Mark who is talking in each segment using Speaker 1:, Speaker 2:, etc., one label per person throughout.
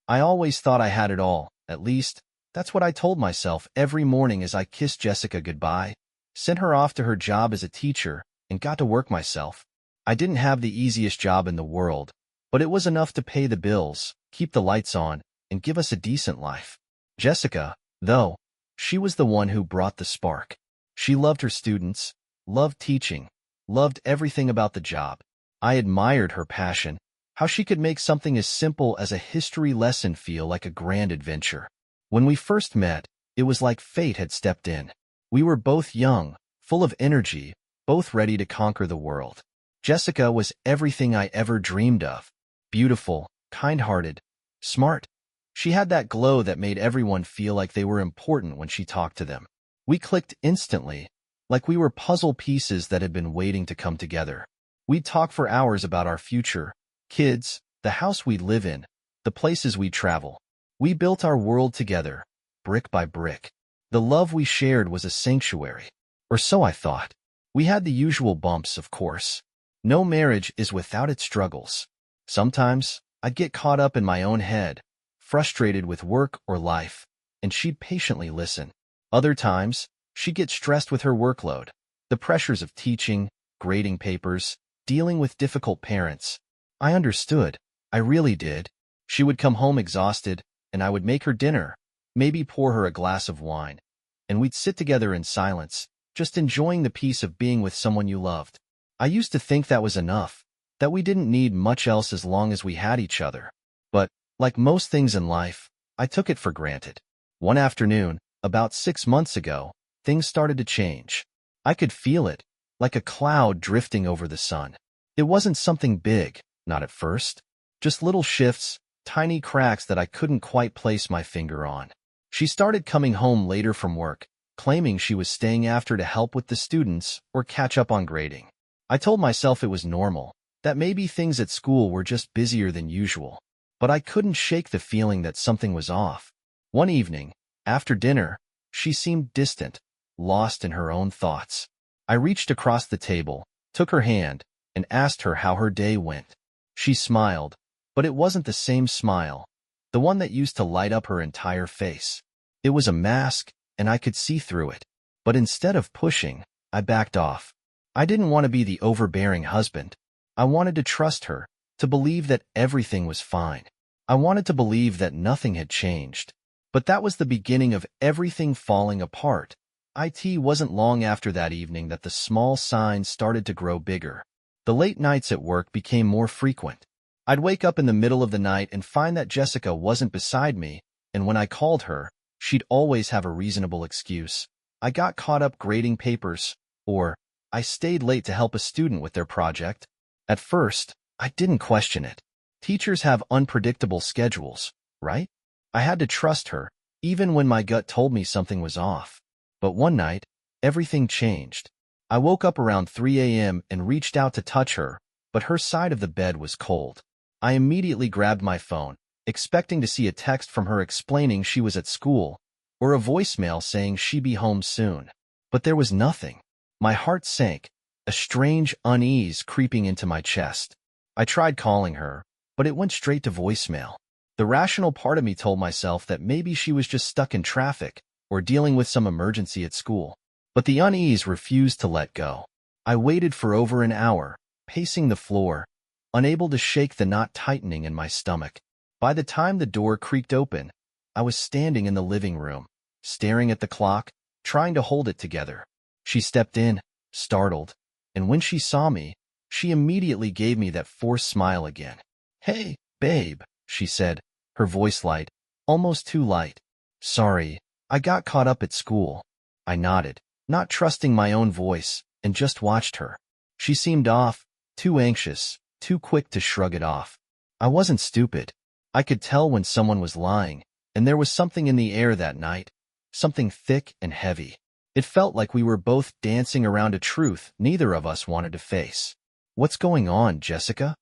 Speaker 1: I always thought I had it all. At least, that's what I told myself every morning as I kissed Jessica goodbye, sent her off to her job as a teacher, and got to work myself. I didn't have the easiest job in the world, but it was enough to pay the bills, keep the lights on, and give us a decent life. Jessica, though, she was the one who brought the spark. She loved her students, loved teaching, loved everything about the job. I admired her passion, how she could make something as simple as a history lesson feel like a grand adventure. When we first met, it was like fate had stepped in. We were both young, full of energy, both ready to conquer the world. Jessica was everything I ever dreamed of. Beautiful, kind-hearted, smart. She had that glow that made everyone feel like they were important when she talked to them. We clicked instantly, like we were puzzle pieces that had been waiting to come together. We'd talk for hours about our future, kids, the house we'd live in, the places we'd travel. We built our world together, brick by brick. The love we shared was a sanctuary. Or so I thought. We had the usual bumps, of course. No marriage is without its struggles. Sometimes, I'd get caught up in my own head, frustrated with work or life, and she'd patiently listen. Other times, she'd get stressed with her workload, the pressures of teaching, grading papers, dealing with difficult parents. I understood. I really did. She would come home exhausted, and I would make her dinner, maybe pour her a glass of wine, and we'd sit together in silence, just enjoying the peace of being with someone you loved. I used to think that was enough, that we didn't need much else as long as we had each other. But, like most things in life, I took it for granted. One afternoon, about 6 months ago, things started to change. I could feel it, like a cloud drifting over the sun. It wasn't something big, not at first. Just little shifts, tiny cracks that I couldn't quite place my finger on. She started coming home later from work, claiming she was staying after to help with the students or catch up on grading. I told myself it was normal, that maybe things at school were just busier than usual. But I couldn't shake the feeling that something was off. One evening, after dinner, she seemed distant, lost in her own thoughts. I reached across the table, took her hand, and asked her how her day went. She smiled, but it wasn't the same smile, the one that used to light up her entire face. It was a mask, and I could see through it. But instead of pushing, I backed off. I didn't want to be the overbearing husband. I wanted to trust her, to believe that everything was fine. I wanted to believe that nothing had changed. But that was the beginning of everything falling apart. It wasn't long after that evening that the small signs started to grow bigger. The late nights at work became more frequent. I'd wake up in the middle of the night and find that Jessica wasn't beside me, and when I called her, she'd always have a reasonable excuse. I got caught up grading papers, or I stayed late to help a student with their project. At first, I didn't question it. Teachers have unpredictable schedules, right? I had to trust her, even when my gut told me something was off. But one night, everything changed. I woke up around 3 a.m. and reached out to touch her, but her side of the bed was cold. I immediately grabbed my phone, expecting to see a text from her explaining she was at school, or a voicemail saying she'd be home soon. But there was nothing. My heart sank, a strange unease creeping into my chest. I tried calling her, but it went straight to voicemail. The rational part of me told myself that maybe she was just stuck in traffic or dealing with some emergency at school. But the unease refused to let go. I waited for over an hour, pacing the floor, unable to shake the knot tightening in my stomach. By the time the door creaked open, I was standing in the living room, staring at the clock, trying to hold it together. She stepped in, startled, and when she saw me, she immediately gave me that forced smile again. "Hey, babe," she said, her voice light, almost too light. "Sorry, I got caught up at school." I nodded, not trusting my own voice, and just watched her. She seemed off, too anxious, too quick to shrug it off. I wasn't stupid. I could tell when someone was lying, and there was something in the air that night, something thick and heavy. It felt like we were both dancing around a truth neither of us wanted to face. "What's going on, Jessica?"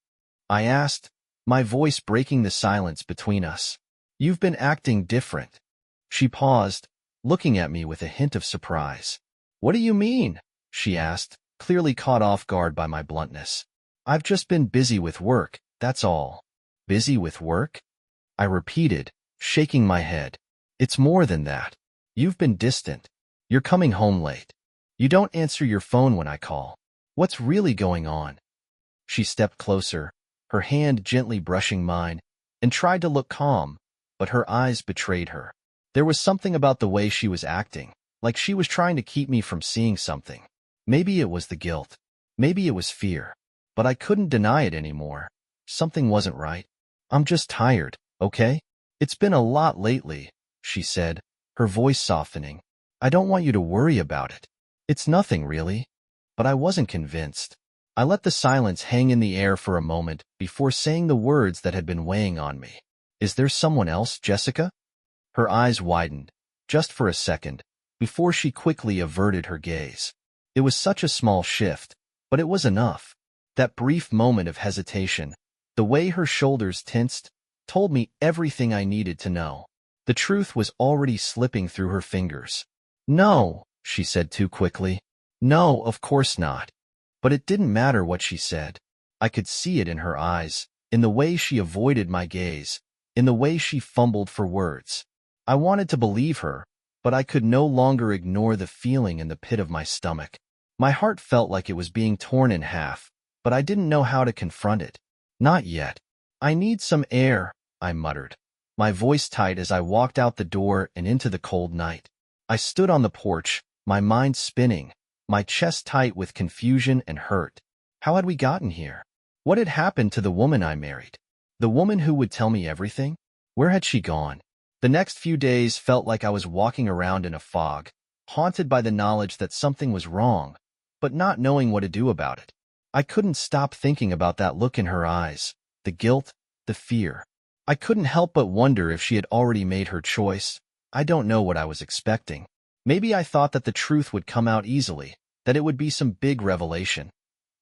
Speaker 1: I asked, my voice breaking the silence between us. "You've been acting different." She paused, looking at me with a hint of surprise. "What do you mean?" she asked, clearly caught off guard by my bluntness. "I've just been busy with work, that's all." "Busy with work?" I repeated, shaking my head. It's more than that. You've been distant. You're coming home late. You don't answer your phone when I call. What's really going on? She stepped closer, her hand gently brushing mine, and tried to look calm, but her eyes betrayed her. There was something about the way she was acting, like she was trying to keep me from seeing something. Maybe it was the guilt. Maybe it was fear. But I couldn't deny it anymore. Something wasn't right. I'm just tired, okay? It's been a lot lately, she said, her voice softening. I don't want you to worry about it. It's nothing, really. But I wasn't convinced. I let the silence hang in the air for a moment before saying the words that had been weighing on me. Is there someone else, Jessica? Her eyes widened, just for a second, before she quickly averted her gaze. It was such a small shift, but it was enough. That brief moment of hesitation, the way her shoulders tensed, told me everything I needed to know. The truth was already slipping through her fingers. No, she said too quickly. No, of course not. But it didn't matter what she said. I could see it in her eyes, in the way she avoided my gaze, in the way she fumbled for words. I wanted to believe her, but I could no longer ignore the feeling in the pit of my stomach. My heart felt like it was being torn in half, but I didn't know how to confront it. Not yet. I need some air, I muttered, my voice tight as I walked out the door and into the cold night. I stood on the porch, my mind spinning, my chest tight with confusion and hurt. How had we gotten here? What had happened to the woman I married? The woman who would tell me everything? Where had she gone? The next few days felt like I was walking around in a fog, haunted by the knowledge that something was wrong, but not knowing what to do about it. I couldn't stop thinking about that look in her eyes, the guilt, the fear. I couldn't help but wonder if she had already made her choice. I don't know what I was expecting. Maybe I thought that the truth would come out easily, that it would be some big revelation,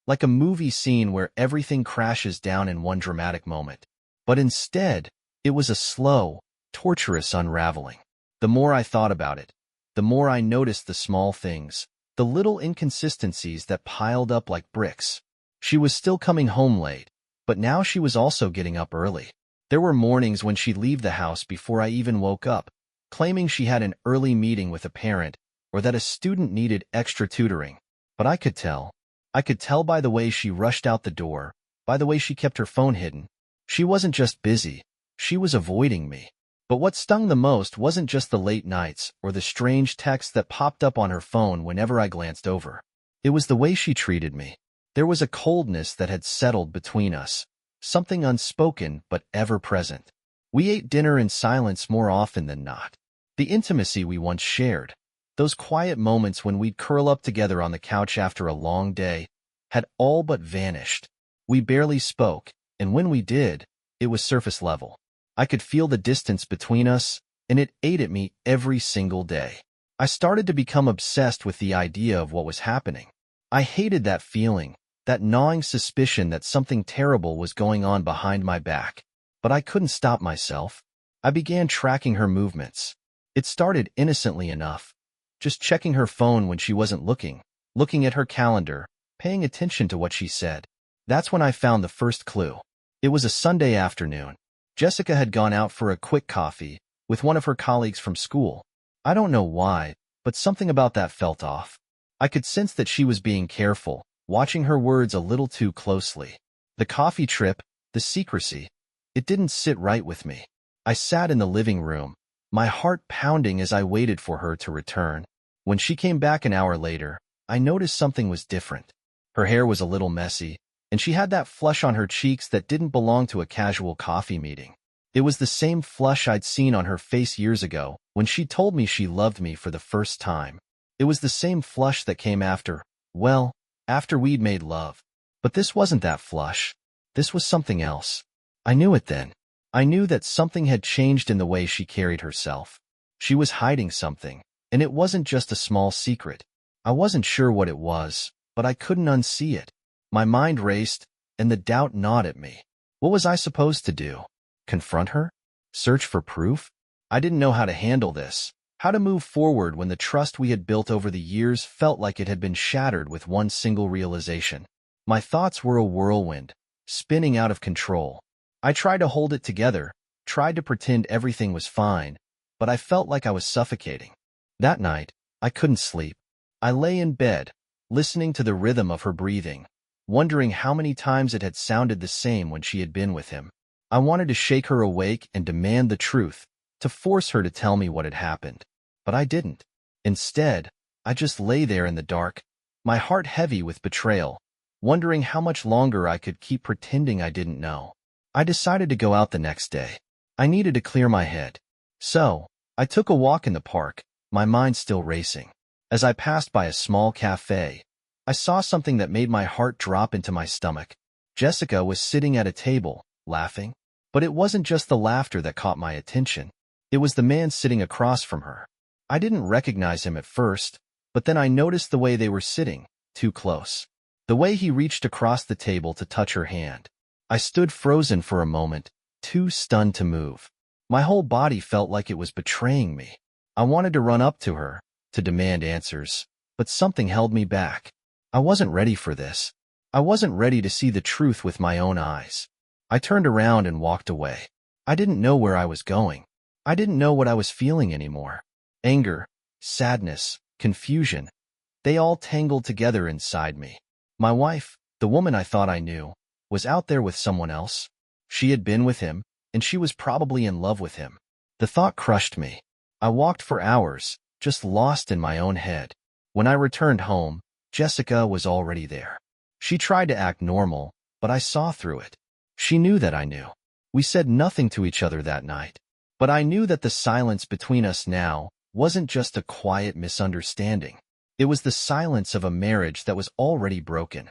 Speaker 1: like a movie scene where everything crashes down in one dramatic moment. But instead, it was a slow, torturous unraveling. The more I thought about it, the more I noticed the small things, the little inconsistencies that piled up like bricks. She was still coming home late, but now she was also getting up early. There were mornings when she'd leave the house before I even woke up, claiming she had an early meeting with a parent or that a student needed extra tutoring. But I could tell. I could tell by the way she rushed out the door, by the way she kept her phone hidden. She wasn't just busy, she was avoiding me. But what stung the most wasn't just the late nights or the strange texts that popped up on her phone whenever I glanced over. It was the way she treated me. There was a coldness that had settled between us, something unspoken but ever-present. We ate dinner in silence more often than not. The intimacy we once shared, those quiet moments when we'd curl up together on the couch after a long day, had all but vanished. We barely spoke, and when we did, it was surface level. I could feel the distance between us, and it ate at me every single day. I started to become obsessed with the idea of what was happening. I hated that feeling, that gnawing suspicion that something terrible was going on behind my back. But I couldn't stop myself. I began tracking her movements. It started innocently enough, just checking her phone when she wasn't looking at her calendar, paying attention to what she said. That's when I found the first clue. It was a Sunday afternoon. Jessica had gone out for a quick coffee with one of her colleagues from school. I don't know why, but something about that felt off. I could sense that she was being careful, watching her words a little too closely. The coffee trip, the secrecy, it didn't sit right with me. I sat in the living room, my heart pounding as I waited for her to return. When she came back an hour later, I noticed something was different. Her hair was a little messy, and she had that flush on her cheeks that didn't belong to a casual coffee meeting. It was the same flush I'd seen on her face years ago when she told me she loved me for the first time. It was the same flush that came after we'd made love. But this wasn't that flush. This was something else. I knew it then. I knew that something had changed in the way she carried herself. She was hiding something, and it wasn't just a small secret. I wasn't sure what it was, but I couldn't unsee it. My mind raced, and the doubt gnawed at me. What was I supposed to do? Confront her? Search for proof? I didn't know how to handle this, how to move forward when the trust we had built over the years felt like it had been shattered with one single realization. My thoughts were a whirlwind, spinning out of control. I tried to hold it together, tried to pretend everything was fine, but I felt like I was suffocating. That night, I couldn't sleep. I lay in bed, listening to the rhythm of her breathing, wondering how many times it had sounded the same when she had been with him. I wanted to shake her awake and demand the truth, to force her to tell me what had happened. But I didn't. Instead, I just lay there in the dark, my heart heavy with betrayal, wondering how much longer I could keep pretending I didn't know. I decided to go out the next day. I needed to clear my head. So, I took a walk in the park, my mind still racing. As I passed by a small cafe, I saw something that made my heart drop into my stomach. Jessica was sitting at a table, laughing. But it wasn't just the laughter that caught my attention. It was the man sitting across from her. I didn't recognize him at first, but then I noticed the way they were sitting, too close. The way he reached across the table to touch her hand. I stood frozen for a moment, too stunned to move. My whole body felt like it was betraying me. I wanted to run up to her, to demand answers, but something held me back. I wasn't ready for this. I wasn't ready to see the truth with my own eyes. I turned around and walked away. I didn't know where I was going. I didn't know what I was feeling anymore. Anger, sadness, confusion. They all tangled together inside me. My wife, the woman I thought I knew, was out there with someone else. She had been with him, and she was probably in love with him. The thought crushed me. I walked for hours, just lost in my own head. When I returned home, Jessica was already there. She tried to act normal, but I saw through it. She knew that I knew. We said nothing to each other that night. But I knew that the silence between us now wasn't just a quiet misunderstanding. It was the silence of a marriage that was already broken.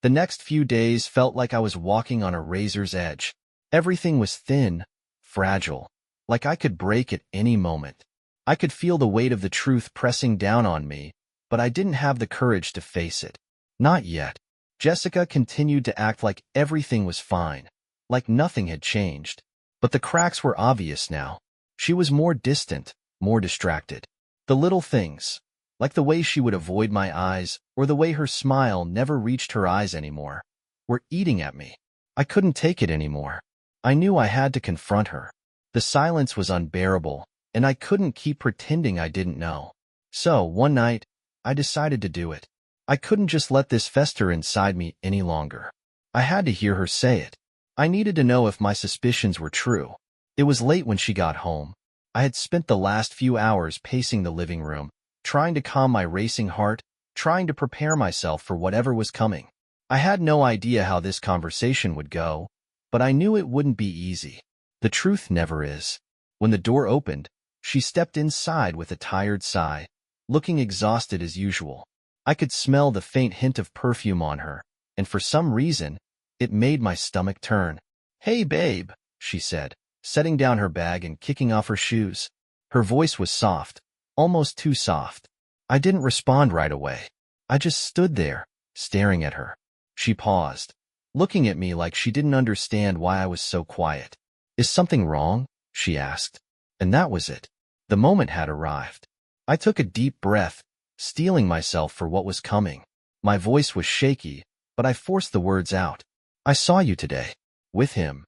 Speaker 1: The next few days felt like I was walking on a razor's edge. Everything was thin, fragile, like I could break at any moment. I could feel the weight of the truth pressing down on me, but I didn't have the courage to face it. Not yet. Jessica continued to act like everything was fine, like nothing had changed. But the cracks were obvious now. She was more distant, more distracted. The little things, like the way she would avoid my eyes or the way her smile never reached her eyes anymore, were eating at me. I couldn't take it anymore. I knew I had to confront her. The silence was unbearable, and I couldn't keep pretending I didn't know. So, one night, I decided to do it. I couldn't just let this fester inside me any longer. I had to hear her say it. I needed to know if my suspicions were true. It was late when she got home. I had spent the last few hours pacing the living room, trying to calm my racing heart, trying to prepare myself for whatever was coming. I had no idea how this conversation would go, but I knew it wouldn't be easy. The truth never is. When the door opened, she stepped inside with a tired sigh, looking exhausted as usual. I could smell the faint hint of perfume on her, and for some reason, it made my stomach turn. "Hey, babe," she said, setting down her bag and kicking off her shoes. Her voice was soft, almost too soft. I didn't respond right away. I just stood there, staring at her. She paused, looking at me like she didn't understand why I was so quiet. "Is something wrong?" she asked. And that was it. The moment had arrived. I took a deep breath, steeling myself for what was coming. My voice was shaky, but I forced the words out. "I saw you today. With him."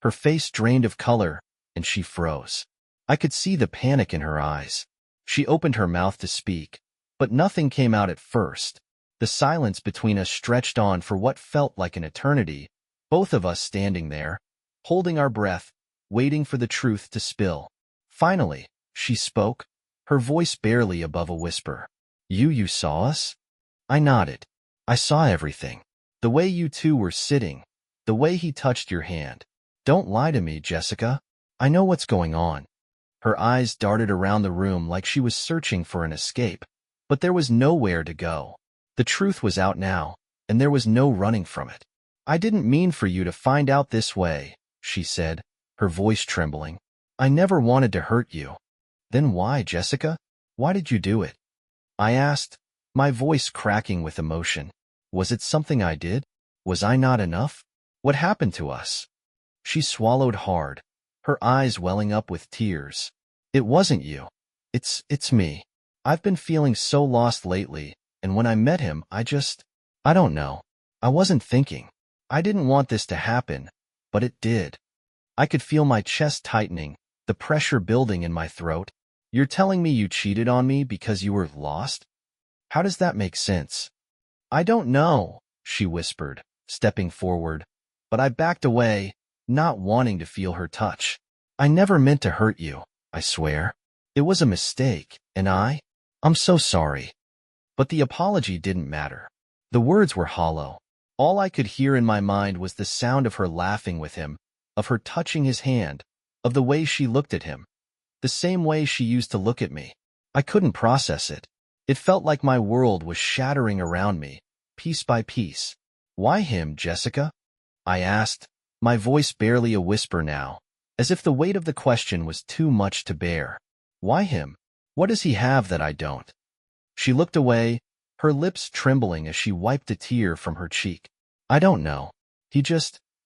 Speaker 1: Her face drained of color, and she froze. I could see the panic in her eyes. She opened her mouth to speak, but nothing came out at first. The silence between us stretched on for what felt like an eternity, both of us standing there, holding our breath, waiting for the truth to spill. Finally, she spoke, her voice barely above a whisper. You saw us?" I nodded. "I saw everything. The way you two were sitting, the way he touched your hand. Don't lie to me, Jessica. I know what's going on." Her eyes darted around the room like she was searching for an escape, but there was nowhere to go. The truth was out now, and there was no running from it. "I didn't mean for you to find out this way," she said, her voice trembling. "I never wanted to hurt you." "Then why, Jessica? Why did you do it?" I asked, my voice cracking with emotion. Was it something I did? Was I not enough? What happened to us? She swallowed hard, her eyes welling up with tears. "It wasn't you. It's me. I've been feeling so lost lately, and when I met him, I don't know. I wasn't thinking. I didn't want this to happen, but it did." I could feel my chest tightening, the pressure building in my throat. You're telling me you cheated on me because you were lost? How does that make sense? I don't know, she whispered, stepping forward, but I backed away, not wanting to feel her touch. I never meant to hurt you, I swear. It was a mistake, and I'm so sorry. But the apology didn't matter. The words were hollow. All I could hear in my mind was the sound of her laughing with him, of her touching his hand, of the way she looked at him, the same way she used to look at me. I couldn't process it. It felt like my world was shattering around me, piece by piece. Why him, Jessica? I asked, my voice barely a whisper now, as if the weight of the question was too much to bear. Why him? What does he have that I don't? She looked away, her lips trembling as she wiped a tear from her cheek. I don't know.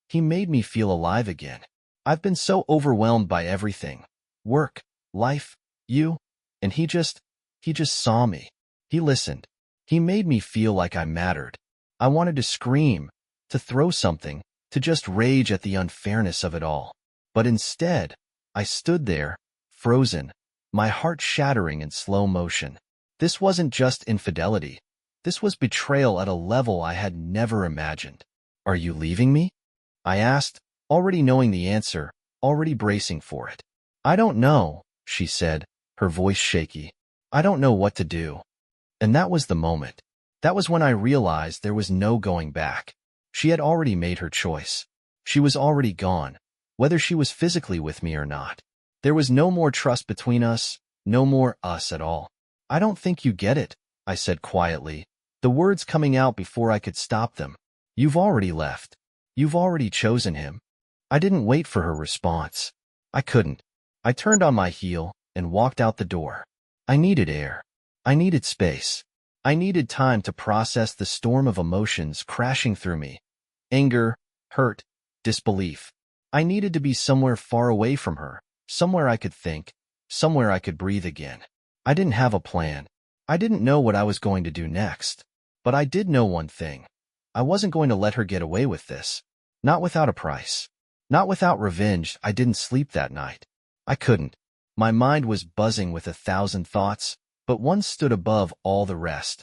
Speaker 1: He made me feel alive again. I've been so overwhelmed by everything. Work, life, you, and he just saw me. He listened. He made me feel like I mattered. I wanted to scream, to throw something, to just rage at the unfairness of it all. But instead, I stood there, frozen, my heart shattering in slow motion. This wasn't just infidelity. This was betrayal at a level I had never imagined. Are you leaving me? I asked, already knowing the answer, already bracing for it. I don't know, she said, her voice shaky. I don't know what to do. And that was the moment. That was when I realized there was no going back. She had already made her choice. She was already gone, whether she was physically with me or not. There was no more trust between us, no more us at all. I don't think you get it, I said quietly, the words coming out before I could stop them. You've already left. You've already chosen him. I didn't wait for her response. I couldn't. I turned on my heel and walked out the door. I needed air. I needed space. I needed time to process the storm of emotions crashing through me. Anger, hurt, disbelief. I needed to be somewhere far away from her, somewhere I could think, somewhere I could breathe again. I didn't have a plan. I didn't know what I was going to do next. But I did know one thing. I wasn't going to let her get away with this. Not without a price. Not without revenge. I didn't sleep that night. I couldn't. My mind was buzzing with 1,000 thoughts, but one stood above all the rest.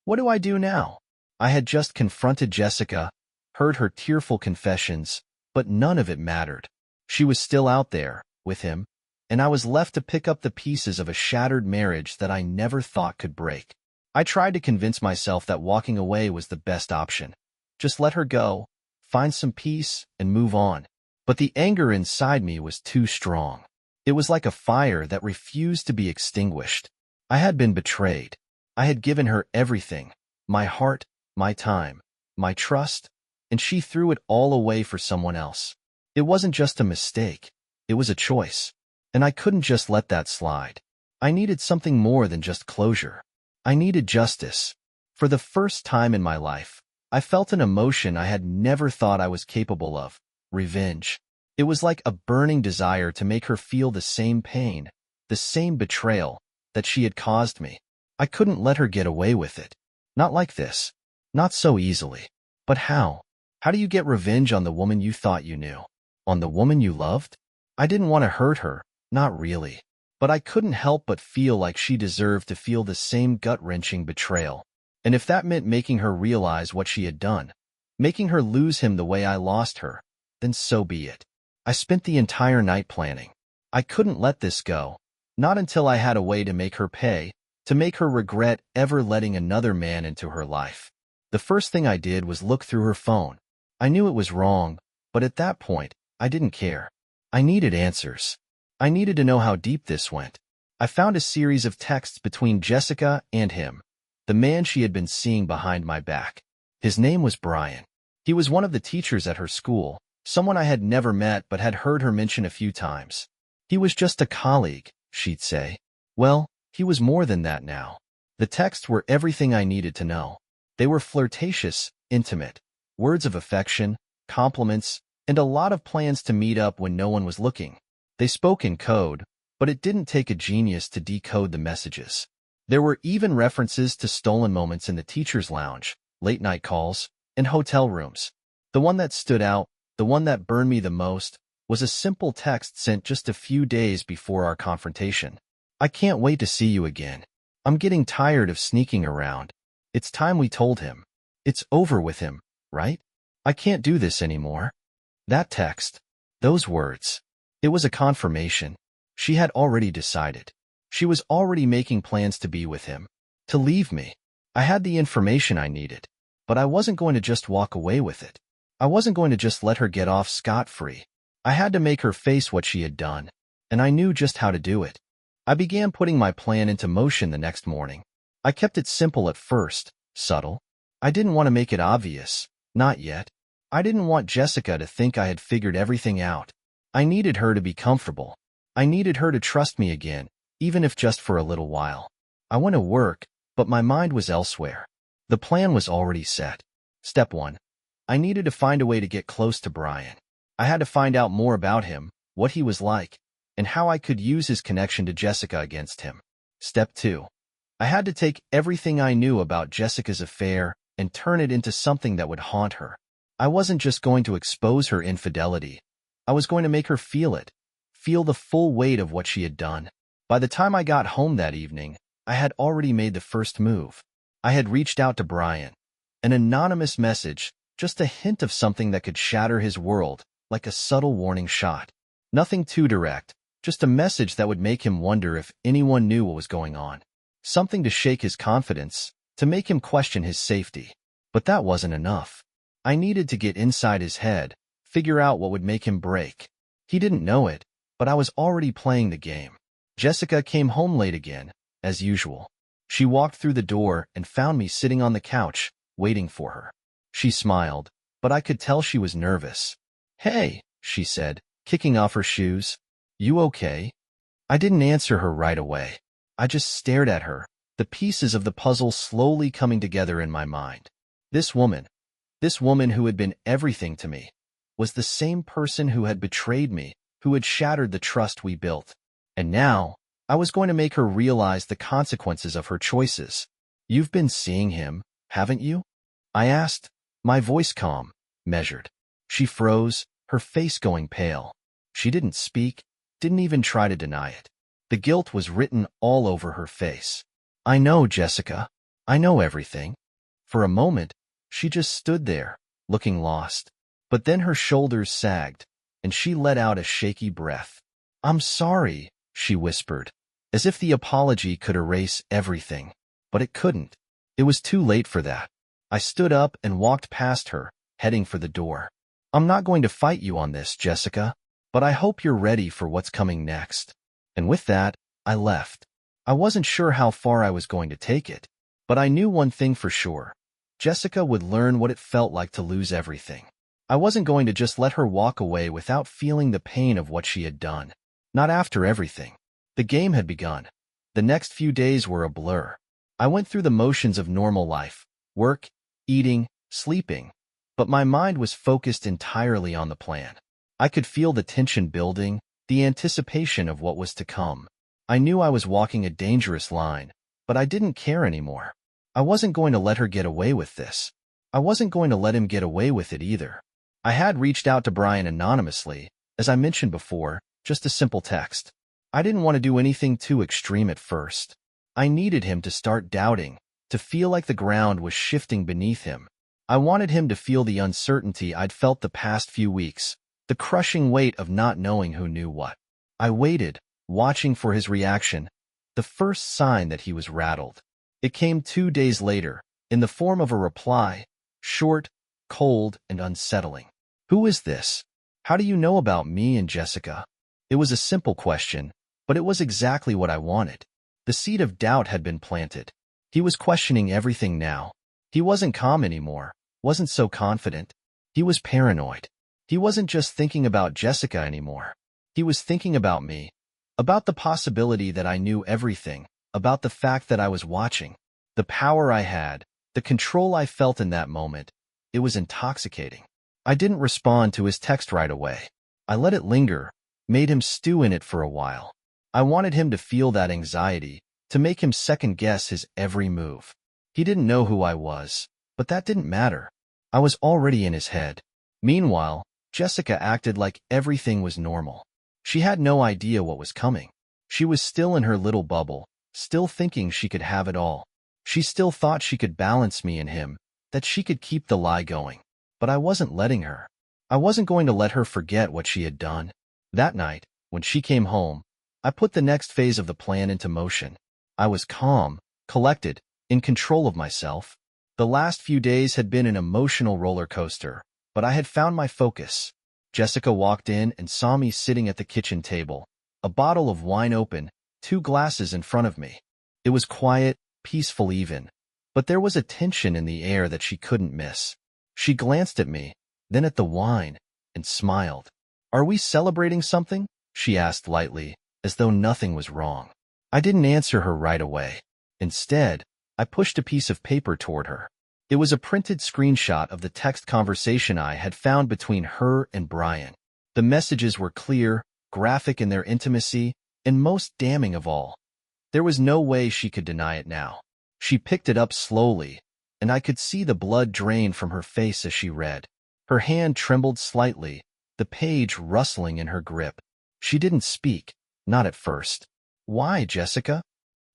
Speaker 1: What do I do now? I had just confronted Jessica, heard her tearful confessions, but none of it mattered. She was still out there, with him, and I was left to pick up the pieces of a shattered marriage that I never thought could break. I tried to convince myself that walking away was the best option. Just let her go, find some peace, and move on. But the anger inside me was too strong. It was like a fire that refused to be extinguished. I had been betrayed. I had given her everything, my heart, my time, my trust, and she threw it all away for someone else. It wasn't just a mistake. It was a choice. And I couldn't just let that slide. I needed something more than just closure. I needed justice. For the first time in my life, I felt an emotion I had never thought I was capable of: revenge. It was like a burning desire to make her feel the same pain, the same betrayal that she had caused me. I couldn't let her get away with it. Not like this. Not so easily. But how? How do you get revenge on the woman you thought you knew? On the woman you loved? I didn't want to hurt her, not really. But I couldn't help but feel like she deserved to feel the same gut-wrenching betrayal. And if that meant making her realize what she had done, making her lose him the way I lost her, then so be it. I spent the entire night planning. I couldn't let this go, not until I had a way to make her pay, to make her regret ever letting another man into her life. The first thing I did was look through her phone. I knew it was wrong, but at that point, I didn't care. I needed answers. I needed to know how deep this went. I found a series of texts between Jessica and him, the man she had been seeing behind my back. His name was Brian. He was one of the teachers at her school, someone I had never met but had heard her mention a few times. He was just a colleague, she'd say. Well, he was more than that now. The texts were everything I needed to know. They were flirtatious, intimate, words of affection, compliments, and a lot of plans to meet up when no one was looking. They spoke in code, but it didn't take a genius to decode the messages. There were even references to stolen moments in the teacher's lounge, late-night calls, and hotel rooms. The one that stood out, the one that burned me the most, was a simple text sent just a few days before our confrontation. I can't wait to see you again. I'm getting tired of sneaking around. It's time we told him. It's over with him, right? I can't do this anymore. That text, those words, it was a confirmation. She had already decided. She was already making plans to be with him, to leave me. I had the information I needed, but I wasn't going to just walk away with it. I wasn't going to just let her get off scot-free. I had to make her face what she had done, and I knew just how to do it. I began putting my plan into motion the next morning. I kept it simple at first, subtle. I didn't want to make it obvious, not yet. I didn't want Jessica to think I had figured everything out. I needed her to be comfortable. I needed her to trust me again, even if just for a little while. I went to work, but my mind was elsewhere. The plan was already set. Step 1. I needed to find a way to get close to Brian. I had to find out more about him, what he was like, and how I could use his connection to Jessica against him. Step 2. I had to take everything I knew about Jessica's affair and turn it into something that would haunt her. I wasn't just going to expose her infidelity. I was going to make her feel it, feel the full weight of what she had done. By the time I got home that evening, I had already made the first move. I had reached out to Brian. An anonymous message, just a hint of something that could shatter his world, like a subtle warning shot. Nothing too direct, just a message that would make him wonder if anyone knew what was going on. Something to shake his confidence, to make him question his safety. But that wasn't enough. I needed to get inside his head, figure out what would make him break. He didn't know it, but I was already playing the game. Jessica came home late again, as usual. She walked through the door and found me sitting on the couch, waiting for her. She smiled, but I could tell she was nervous. "Hey," she said, kicking off her shoes. "You okay?" I didn't answer her right away. I just stared at her, the pieces of the puzzle slowly coming together in my mind. This woman who had been everything to me, was the same person who had betrayed me, who had shattered the trust we built. And now, I was going to make her realize the consequences of her choices. "You've been seeing him, haven't you?" I asked, my voice calm, measured. She froze, her face going pale. She didn't speak, didn't even try to deny it. The guilt was written all over her face. "I know, Jessica. I know everything." For a moment, she just stood there, looking lost. But then her shoulders sagged, and she let out a shaky breath. "I'm sorry," she whispered, as if the apology could erase everything. But it couldn't. It was too late for that. I stood up and walked past her, heading for the door. "I'm not going to fight you on this, Jessica, but I hope you're ready for what's coming next." And with that, I left. I wasn't sure how far I was going to take it, but I knew one thing for sure. Jessica would learn what it felt like to lose everything. I wasn't going to just let her walk away without feeling the pain of what she had done. Not after everything. The game had begun. The next few days were a blur. I went through the motions of normal life, work, eating, sleeping, but my mind was focused entirely on the plan. I could feel the tension building, the anticipation of what was to come. I knew I was walking a dangerous line, but I didn't care anymore. I wasn't going to let her get away with this. I wasn't going to let him get away with it either. I had reached out to Brian anonymously, as I mentioned before, just a simple text. I didn't want to do anything too extreme at first. I needed him to start doubting, to feel like the ground was shifting beneath him. I wanted him to feel the uncertainty I'd felt the past few weeks, the crushing weight of not knowing who knew what. I waited, watching for his reaction, the first sign that he was rattled. It came 2 days later, in the form of a reply, short, cold, and unsettling. "Who is this? How do you know about me and Jessica?" It was a simple question, but it was exactly what I wanted. The seed of doubt had been planted. He was questioning everything now. He wasn't calm anymore, wasn't so confident. He was paranoid. He wasn't just thinking about Jessica anymore. He was thinking about me, about the possibility that I knew everything, about the fact that I was watching. The power I had, the control I felt in that moment, it was intoxicating. I didn't respond to his text right away. I let it linger, made him stew in it for a while. I wanted him to feel that anxiety, to make him second-guess his every move. He didn't know who I was, but that didn't matter. I was already in his head. Meanwhile, Jessica acted like everything was normal. She had no idea what was coming. She was still in her little bubble, still thinking she could have it all. She still thought she could balance me and him, that she could keep the lie going. But I wasn't letting her. I wasn't going to let her forget what she had done. That night, when she came home, I put the next phase of the plan into motion. I was calm, collected, in control of myself. The last few days had been an emotional roller coaster, but I had found my focus. Jessica walked in and saw me sitting at the kitchen table, a bottle of wine open, 2 glasses in front of me. It was quiet, peaceful even, but there was a tension in the air that she couldn't miss. She glanced at me, then at the wine, and smiled. "Are we celebrating something?" she asked lightly, as though nothing was wrong. I didn't answer her right away. Instead, I pushed a piece of paper toward her. It was a printed screenshot of the text conversation I had found between her and Brian. The messages were clear, graphic in their intimacy, and most damning of all, there was no way she could deny it now. She picked it up slowly, and I could see the blood drain from her face as she read. Her hand trembled slightly, the page rustling in her grip. She didn't speak, not at first. "Why, Jessica?"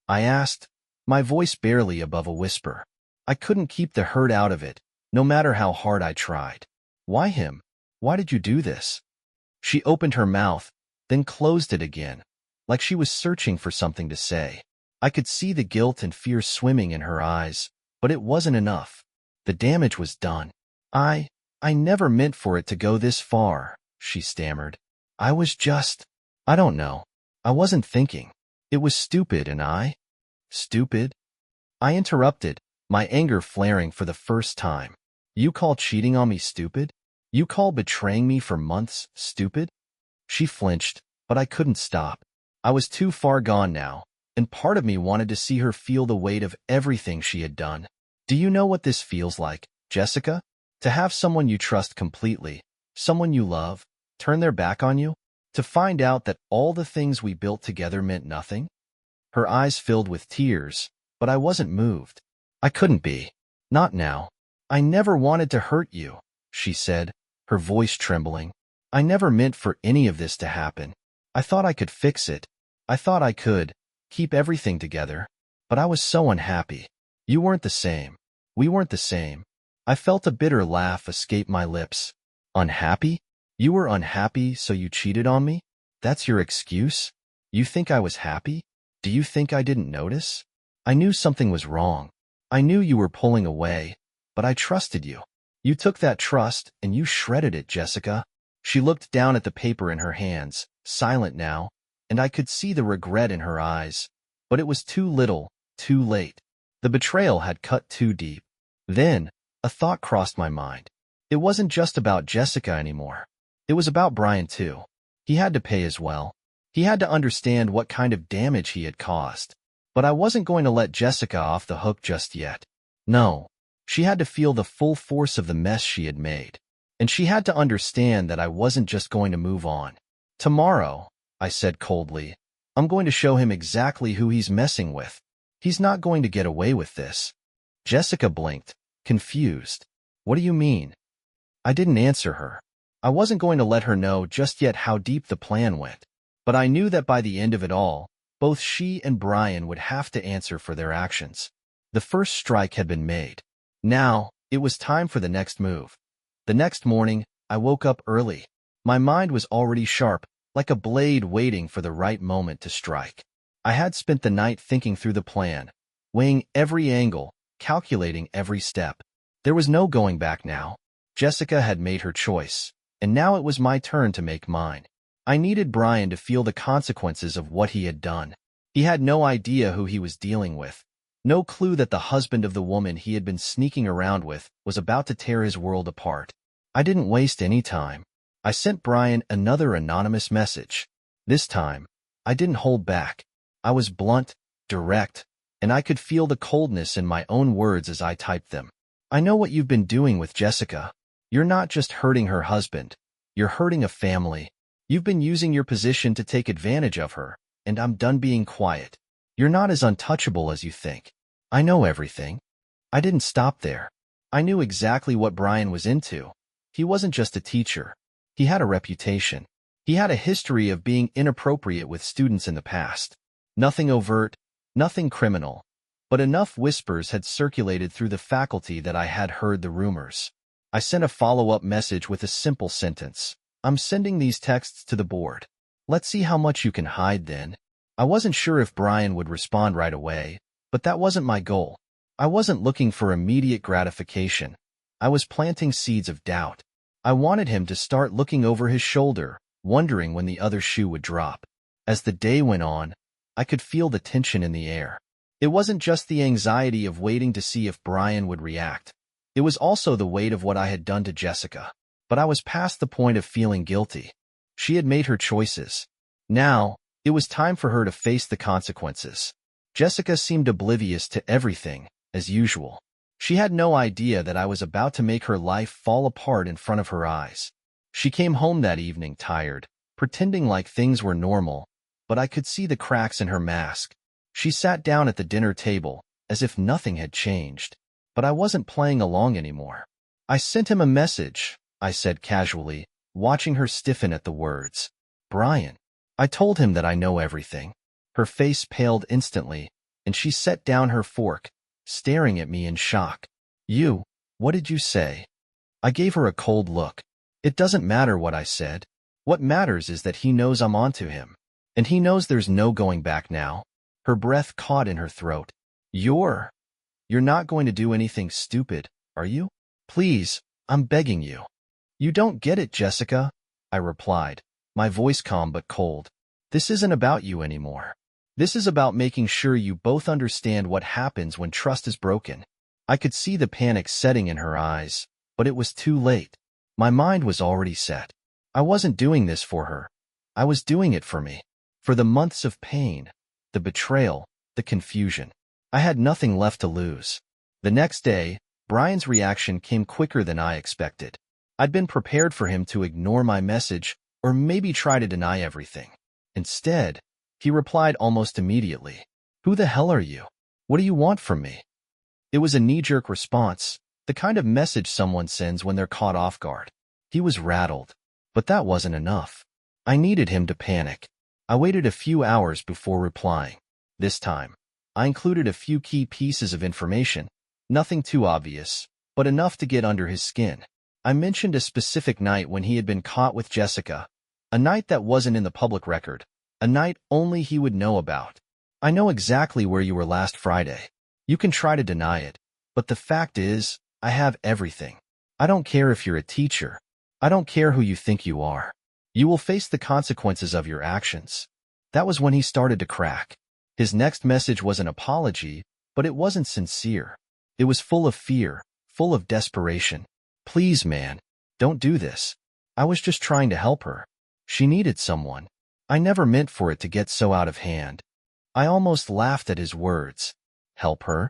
Speaker 1: I asked, my voice barely above a whisper. I couldn't keep the hurt out of it, no matter how hard I tried. "Why him? Why did you do this?" She opened her mouth, then closed it again, like she was searching for something to say. I could see the guilt and fear swimming in her eyes, but it wasn't enough. The damage was done. I never meant for it to go this far," she stammered. "I was just, I don't know. I wasn't thinking. It was stupid and I—" "Stupid?" I interrupted, my anger flaring for the first time. "You call cheating on me stupid? You call betraying me for months stupid?" She flinched, but I couldn't stop. I was too far gone now, and part of me wanted to see her feel the weight of everything she had done. "Do you know what this feels like, Jessica? To have someone you trust completely, someone you love, turn their back on you? To find out that all the things we built together meant nothing?" Her eyes filled with tears, but I wasn't moved. I couldn't be. Not now. "I never wanted to hurt you," she said, her voice trembling. "I never meant for any of this to happen. I thought I could fix it. I thought I could keep everything together. But I was so unhappy. You weren't the same. We weren't the same." I felt a bitter laugh escape my lips. "Unhappy? You were unhappy, so you cheated on me? That's your excuse? You think I was happy? Do you think I didn't notice? I knew something was wrong. I knew you were pulling away, but I trusted you. You took that trust and you shredded it, Jessica." She looked down at the paper in her hands, silent now, and I could see the regret in her eyes. But it was too little, too late. The betrayal had cut too deep. Then, a thought crossed my mind. It wasn't just about Jessica anymore. It was about Brian too. He had to pay as well. He had to understand what kind of damage he had caused. But I wasn't going to let Jessica off the hook just yet. No, she had to feel the full force of the mess she had made. And she had to understand that I wasn't just going to move on. "Tomorrow," I said coldly, "I'm going to show him exactly who he's messing with. He's not going to get away with this." Jessica blinked, confused. "What do you mean?" I didn't answer her. I wasn't going to let her know just yet how deep the plan went. But I knew that by the end of it all, both she and Brian would have to answer for their actions. The first strike had been made. Now, it was time for the next move. The next morning, I woke up early. My mind was already sharp, like a blade waiting for the right moment to strike. I had spent the night thinking through the plan, weighing every angle, calculating every step. There was no going back now. Jessica had made her choice, and now it was my turn to make mine. I needed Brian to feel the consequences of what he had done. He had no idea who he was dealing with, no clue that the husband of the woman he had been sneaking around with was about to tear his world apart. I didn't waste any time. I sent Brian another anonymous message. This time, I didn't hold back. I was blunt, direct, and I could feel the coldness in my own words as I typed them. "I know what you've been doing with Jessica. You're not just hurting her husband. You're hurting a family. You've been using your position to take advantage of her, and I'm done being quiet. You're not as untouchable as you think. I know everything." I didn't stop there. I knew exactly what Brian was into. He wasn't just a teacher. He had a reputation. He had a history of being inappropriate with students in the past. Nothing overt, nothing criminal, but enough whispers had circulated through the faculty that I had heard the rumors. I sent a follow-up message with a simple sentence. I'm sending these texts to the board. Let's see how much you can hide then. I wasn't sure if Brian would respond right away, but that wasn't my goal. I wasn't looking for immediate gratification. I was planting seeds of doubt. I wanted him to start looking over his shoulder, wondering when the other shoe would drop. As the day went on, I could feel the tension in the air. It wasn't just the anxiety of waiting to see if Brian would react. It was also the weight of what I had done to Jessica. But I was past the point of feeling guilty. She had made her choices. Now, it was time for her to face the consequences. Jessica seemed oblivious to everything, as usual. She had no idea that I was about to make her life fall apart in front of her eyes. She came home that evening tired, pretending like things were normal, but I could see the cracks in her mask. She sat down at the dinner table, as if nothing had changed. But I wasn't playing along anymore. I sent him a message, I said casually, watching her stiffen at the words. Brian. I told him that I know everything. Her face paled instantly, and she set down her fork, staring at me in shock. What did you say? I gave her a cold look. It doesn't matter what I said. What matters is that he knows I'm onto him. And he knows there's no going back now. Her breath caught in her throat. You're not going to do anything stupid, are you? Please, I'm begging you. You don't get it, Jessica, I replied, my voice calm but cold. This isn't about you anymore. This is about making sure you both understand what happens when trust is broken. I could see the panic setting in her eyes, but it was too late. My mind was already set. I wasn't doing this for her. I was doing it for me. For the months of pain, the betrayal, the confusion. I had nothing left to lose. The next day, Brian's reaction came quicker than I expected. I'd been prepared for him to ignore my message or maybe try to deny everything. Instead, he replied almost immediately. Who the hell are you? What do you want from me? It was a knee-jerk response, the kind of message someone sends when they're caught off guard. He was rattled, but that wasn't enough. I needed him to panic. I waited a few hours before replying. This time, I included a few key pieces of information, nothing too obvious, but enough to get under his skin. I mentioned a specific night when he had been caught with Jessica, a night that wasn't in the public record, a night only he would know about. I know exactly where you were last Friday. You can try to deny it, but the fact is, I have everything. I don't care if you're a teacher. I don't care who you think you are. You will face the consequences of your actions. That was when he started to crack. His next message was an apology, but it wasn't sincere. It was full of fear, full of desperation. Please, man, don't do this. I was just trying to help her. She needed someone. I never meant for it to get so out of hand. I almost laughed at his words. Help her?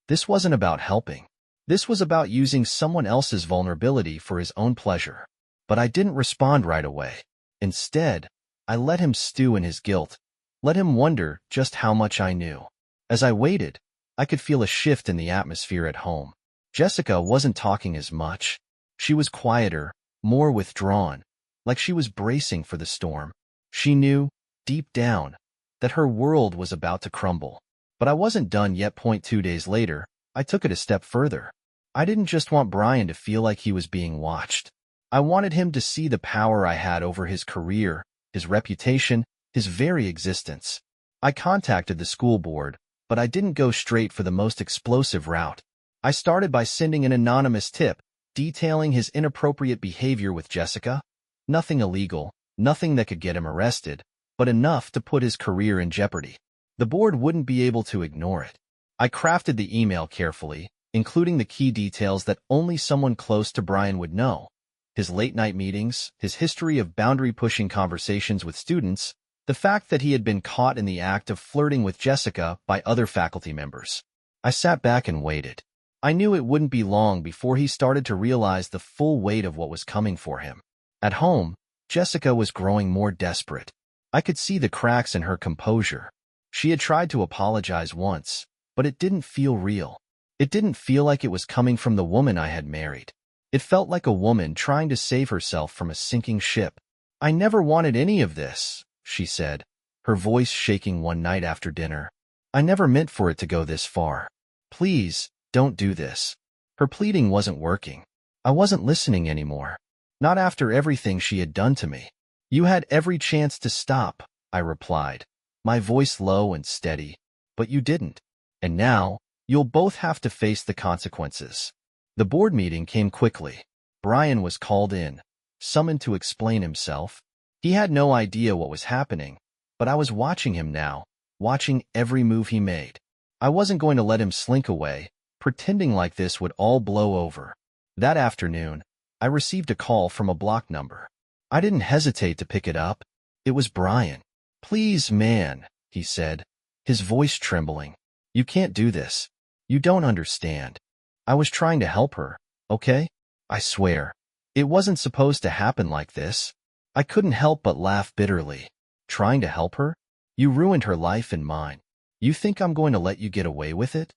Speaker 1: This wasn't about helping. This was about using someone else's vulnerability for his own pleasure. But I didn't respond right away. Instead, I let him stew in his guilt, let him wonder just how much I knew. As I waited, I could feel a shift in the atmosphere at home. Jessica wasn't talking as much. She was quieter, more withdrawn, like she was bracing for the storm. She knew, deep down, that her world was about to crumble. But I wasn't done yet. 2 days later, I took it a step further. I didn't just want Brian to feel like he was being watched. I wanted him to see the power I had over his career, his reputation, his very existence. I contacted the school board, but I didn't go straight for the most explosive route. I started by sending an anonymous tip, detailing his inappropriate behavior with Jessica. Nothing illegal, nothing that could get him arrested, but enough to put his career in jeopardy. The board wouldn't be able to ignore it. I crafted the email carefully, including the key details that only someone close to Brian would know. His late-night meetings, his history of boundary-pushing conversations with students, the fact that he had been caught in the act of flirting with Jessica by other faculty members. I sat back and waited. I knew it wouldn't be long before he started to realize the full weight of what was coming for him. At home, Jessica was growing more desperate. I could see the cracks in her composure. She had tried to apologize once, but it didn't feel real. It didn't feel like it was coming from the woman I had married. It felt like a woman trying to save herself from a sinking ship. "I never wanted any of this," she said, her voice shaking one night after dinner. "I never meant for it to go this far. Please, don't do this." Her pleading wasn't working. I wasn't listening anymore. Not after everything she had done to me. "You had every chance to stop," I replied, my voice low and steady. "But you didn't. And now, you'll both have to face the consequences." The board meeting came quickly. Brian was called in, summoned to explain himself. He had no idea what was happening, but I was watching him now, watching every move he made. I wasn't going to let him slink away, pretending like this would all blow over. That afternoon, I received a call from a block number. I didn't hesitate to pick it up. It was Brian. "Please, man," he said, his voice trembling. "You can't do this. You don't understand. I was trying to help her, okay? I swear. It wasn't supposed to happen like this." I couldn't help but laugh bitterly. "Trying to help her? You ruined her life and mine. You think I'm going to let you get away with it?"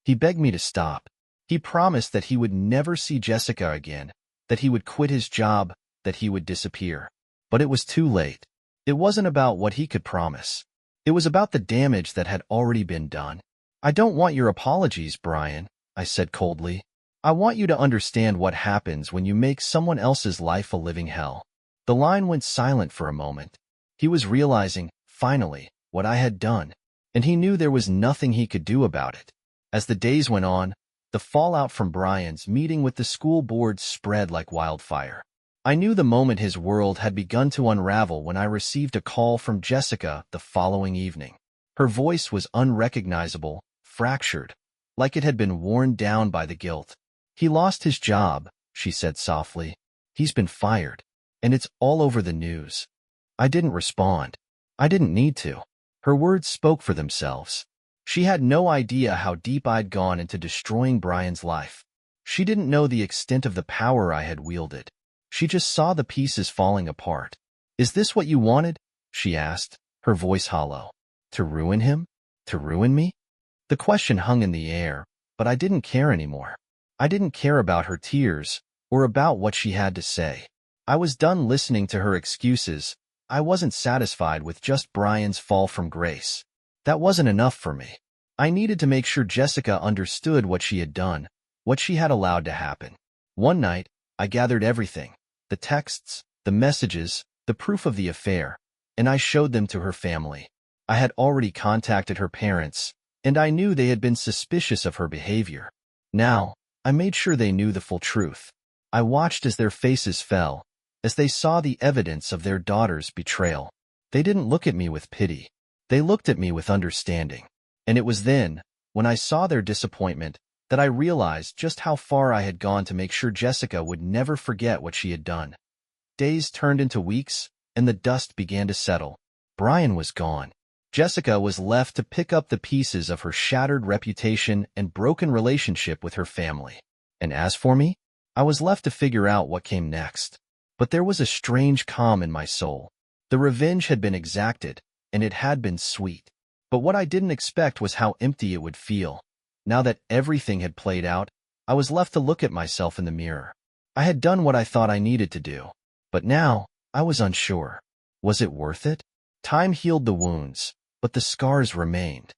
Speaker 1: He begged me to stop. He promised that he would never see Jessica again, that he would quit his job, that he would disappear. But it was too late. It wasn't about what he could promise. It was about the damage that had already been done. "I don't want your apologies, Brian," I said coldly. "I want you to understand what happens when you make someone else's life a living hell." The line went silent for a moment. He was realizing, finally, what I had done, and he knew there was nothing he could do about it. As the days went on, the fallout from Brian's meeting with the school board spread like wildfire. I knew the moment his world had begun to unravel when I received a call from Jessica the following evening. Her voice was unrecognizable, fractured, like it had been worn down by the guilt. "He lost his job," she said softly. "He's been fired, and it's all over the news." I didn't respond. I didn't need to. Her words spoke for themselves. She had no idea how deep I'd gone into destroying Brian's life. She didn't know the extent of the power I had wielded. She just saw the pieces falling apart. "Is this what you wanted?" she asked, her voice hollow. "To ruin him? To ruin me?" The question hung in the air, but I didn't care anymore. I didn't care about her tears, or about what she had to say. I was done listening to her excuses. I wasn't satisfied with just Brian's fall from grace. That wasn't enough for me. I needed to make sure Jessica understood what she had done, what she had allowed to happen. One night, I gathered everything, the texts, the messages, the proof of the affair, and I showed them to her family. I had already contacted her parents, and I knew they had been suspicious of her behavior. Now, I made sure they knew the full truth. I watched as their faces fell, as they saw the evidence of their daughter's betrayal. They didn't look at me with pity. They looked at me with understanding. And it was then, when I saw their disappointment, that I realized just how far I had gone to make sure Jessica would never forget what she had done. Days turned into weeks, and the dust began to settle. Brian was gone. Jessica was left to pick up the pieces of her shattered reputation and broken relationship with her family. And as for me, I was left to figure out what came next. But there was a strange calm in my soul. The revenge had been exacted, and it had been sweet. But what I didn't expect was how empty it would feel. Now that everything had played out, I was left to look at myself in the mirror. I had done what I thought I needed to do. But now, I was unsure. Was it worth it? Time healed the wounds, but the scars remained.